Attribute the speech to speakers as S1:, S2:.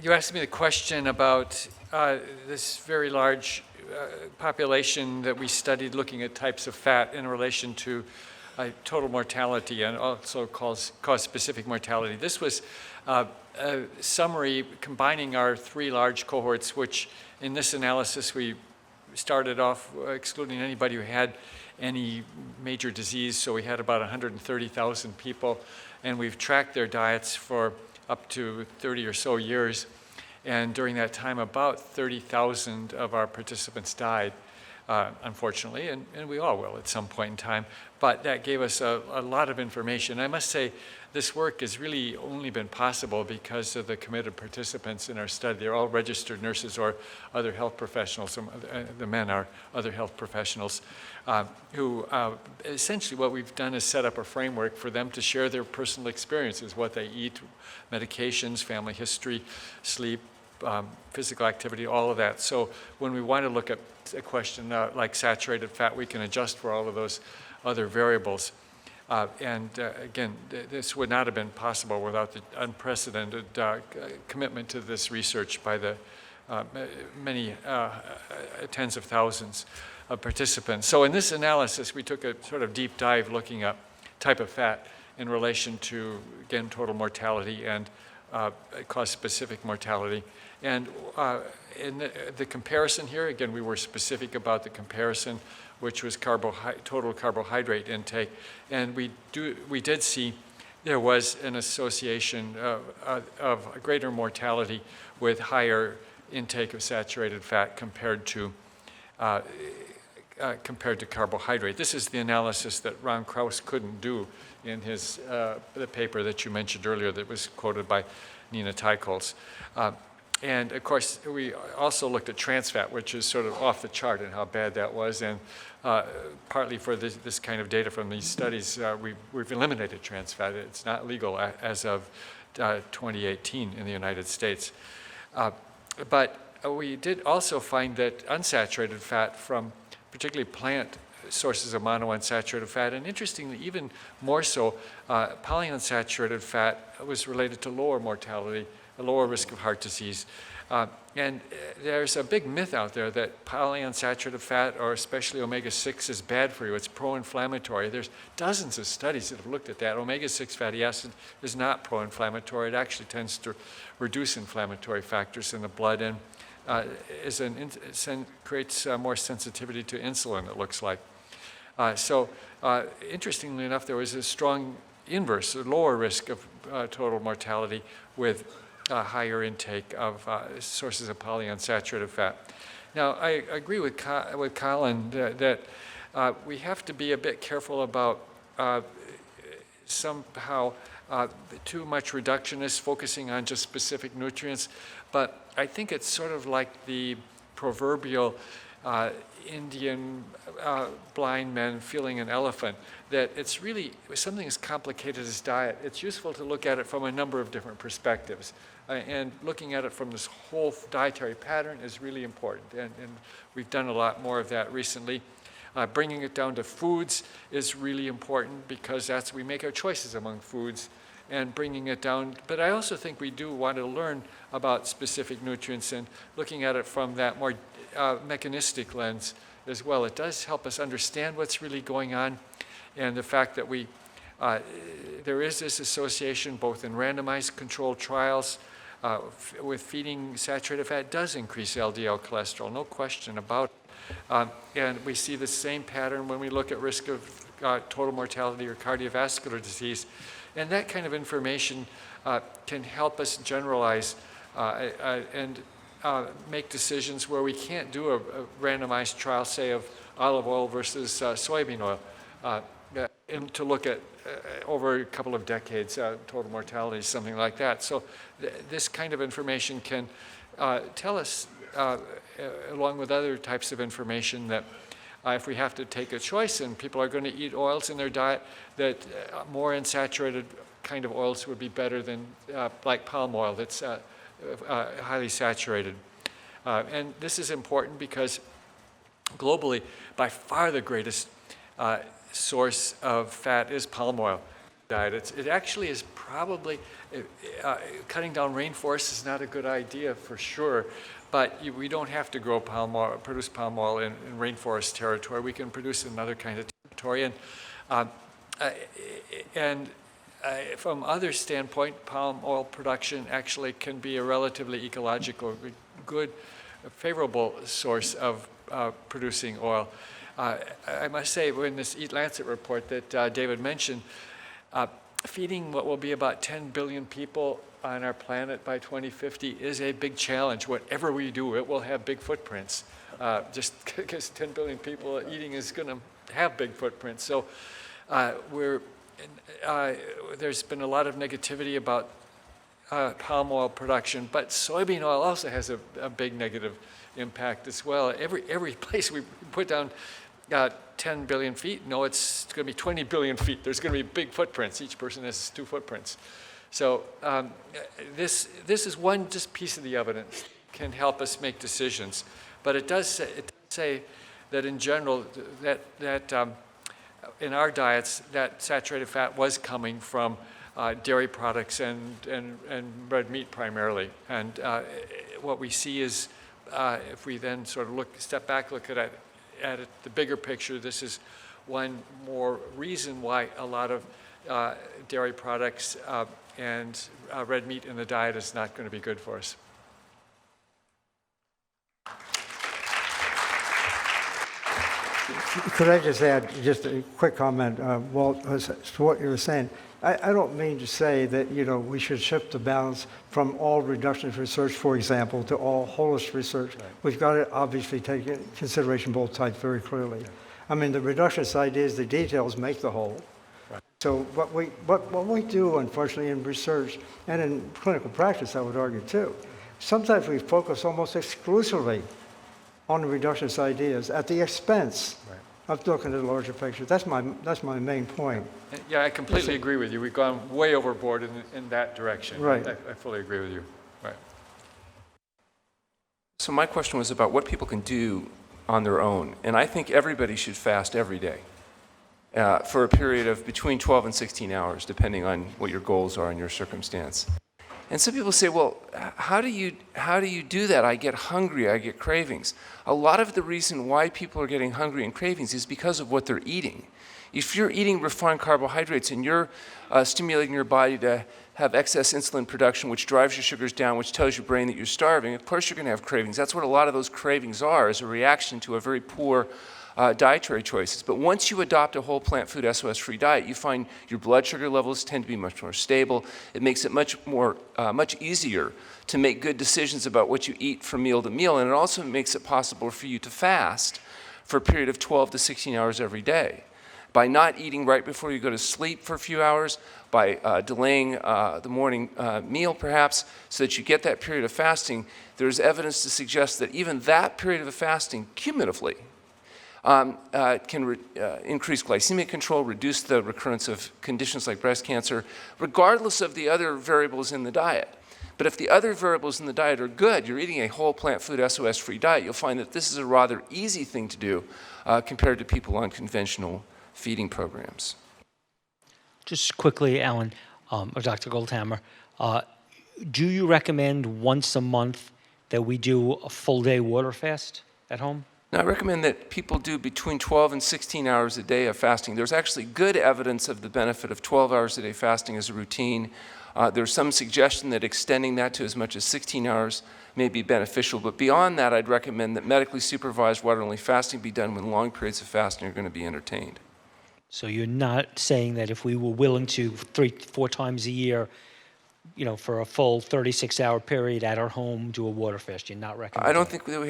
S1: You asked me the question about this very large population that we studied looking at types of fat in relation to total mortality and also cause-specific mortality. This was a summary combining our three large cohorts, which in this analysis we started off excluding anybody who had any major disease. So we had about 130,000 people, and we've tracked their diets for up to 30 or so years. And during that time, about 30,000 of our participants died, unfortunately, and we all will at some point in time. But that gave us a lot of information. I must say, this work has really only been possible because of the committed participants in our study. They're all registered nurses or other health professionals. The men are other health professionals who essentially what we've done is set up a framework for them to share their personal experiences, what they eat, medications, family history, sleep, physical activity, all of that. So when we want to look at a question like saturated fat, we can adjust for all of those other variables. Again, this would not have been possible without the unprecedented commitment to this research by the many tens of thousands of participants. So in this analysis, we took a sort of deep dive looking at type of fat in relation to, again, total mortality and cause-specific mortality. And in the comparison here, again, we were specific about the comparison, which was total carbohydrate intake. And we did see there was an association of greater mortality with higher intake of saturated fat compared to carbohydrate. This is the analysis that Ron Krauss couldn't do in his the paper that you mentioned earlier that was quoted by Nina Teicholz. And of course, we also looked at trans fat, which is sort of off the chart and how bad that was. And partly for this kind of data from these studies, we've eliminated trans fat. It's not legal as of 2018 in the United States. But we did also find that unsaturated fat from particularly plant sources of monounsaturated fat, and interestingly, even more so, polyunsaturated fat was related to lower mortality, a lower risk of heart disease. And there's a big myth out there that polyunsaturated fat, or especially omega-6, is bad for you. It's pro-inflammatory. There's dozens of studies that have looked at that. Omega-6 fatty acid is not pro-inflammatory. It actually tends to reduce inflammatory factors in the blood and creates more sensitivity to insulin, it looks like. So interestingly enough, there was a strong inverse, a lower risk of total mortality with higher intake of sources of polyunsaturated fat. Now, I agree with Colin that we have to be a bit careful about somehow too much reductionist, focusing on just specific nutrients. But I think it's sort of like the proverbial Indian blind men feeling an elephant, that it's really something as complicated as diet. It's useful to look at it from a number of different perspectives. And looking at it from this whole dietary pattern is really important. And we've done a lot more of that recently. Bringing it down to foods is really important because we make our choices among foods and bringing it down. But I also think we do want to learn about specific nutrients and looking at it from that more mechanistic lens as well. It does help us understand what's really going on, and the fact that there is this association both in randomized controlled trials with feeding saturated fat does increase LDL cholesterol, no question about it. And we see the same pattern when we look at risk of total mortality or cardiovascular disease. And that kind of information can help us generalize and make decisions where we can't do a randomized trial, say, of olive oil versus soybean oil, and to look at over a couple of decades total mortality, something like that. So this kind of information can tell us, along with other types of information, that if we have to take a choice and people are going to eat oils in their diet, that more unsaturated kind of oils would be better than like palm oil that's highly saturated. And this is important because globally, by far the greatest source of fat is palm oil. diet. It actually is probably, cutting down rainforests is not a good idea for sure, but we don't have to grow palm oil, produce palm oil in rainforest territory. We can produce in other kinds of territory. And from other standpoint, palm oil production actually can be a relatively ecological, good, favorable source of producing oil. I must say, in this Eat Lancet report that David mentioned, feeding what will be about 10 billion people on our planet by 2050 is a big challenge. Whatever we do, it will have big footprints. Just because 10 billion people eating is going to have big footprints. So there's been a lot of negativity about palm oil production, but soybean oil also has a big negative impact as well. Every place we put down 10 billion feet, no, it's going to be 20 billion feet. There's going to be big footprints. Each person has 2 footprints. So this is one just piece of the evidence that can help us make decisions. But it does say that in general, that in our diets, that saturated fat was coming from dairy products and red meat primarily. And what we see is, if we then sort of step back, look at it, the bigger picture, this is one more reason why a lot of dairy products and red meat in the diet is not going to be good for us.
S2: Could I just add just a quick comment, Walt, as to what you were saying? I don't mean to say that, we should shift the balance from all reductionist research, for example, to all holistic research. Right. We've got to obviously take into consideration both types very clearly. Yeah. I mean, the reductionist idea is the details make the whole. Right. So what we do, unfortunately, in research and in clinical practice, I would argue too, sometimes we focus almost exclusively on the reductionist ideas at the expense of looking at the larger picture. That's my main point.
S1: Yeah, I completely agree with you. We've gone way overboard in that direction.
S2: Right.
S1: I fully agree with you. Right.
S3: So my question was about what people can do on their own. And I think everybody should fast every day for a period of between 12 and 16 hours, depending on what your goals are and your circumstance. And some people say, well, how do you do that? I get hungry, I get cravings. A lot of the reason why people are getting hungry and cravings is because of what they're eating. If you're eating refined carbohydrates and you're stimulating your body to have excess insulin production, which drives your sugars down, which tells your brain that you're starving, of course you're going to have cravings. That's what a lot of those cravings are, is a reaction to a very poor dietary choices. But once you adopt a whole plant food SOS-free diet, you find your blood sugar levels tend to be much more stable. It makes it much easier to make good decisions about what you eat from meal to meal, and it also makes it possible for you to fast for a period of 12 to 16 hours every day. By not eating right before you go to sleep for a few hours, by delaying the morning meal perhaps, so that you get that period of fasting, there's evidence to suggest that even that period of fasting cumulatively can increase glycemic control, reduce the recurrence of conditions like breast cancer, regardless of the other variables in the diet. But if the other variables in the diet are good, you're eating a whole plant food SOS-free diet, you'll find that this is a rather easy thing to do compared to people on conventional feeding programs.
S4: Just quickly, Alan, or Dr. Goldhamer, do you recommend once a month that we do a full day water fast at home?
S3: Now, I recommend that people do between 12 and 16 hours a day of fasting. There's actually good evidence of the benefit of 12 hours a day fasting as a routine. There's some suggestion that extending that to as much as 16 hours may be beneficial. But beyond that, I'd recommend that medically supervised water-only fasting be done when long periods of fasting are going to be entertained.
S4: So you're not saying that if we were willing to 3-4 times a year, for a full 36-hour period at our home, do a water fast, you're not recommending?
S3: I don't think we have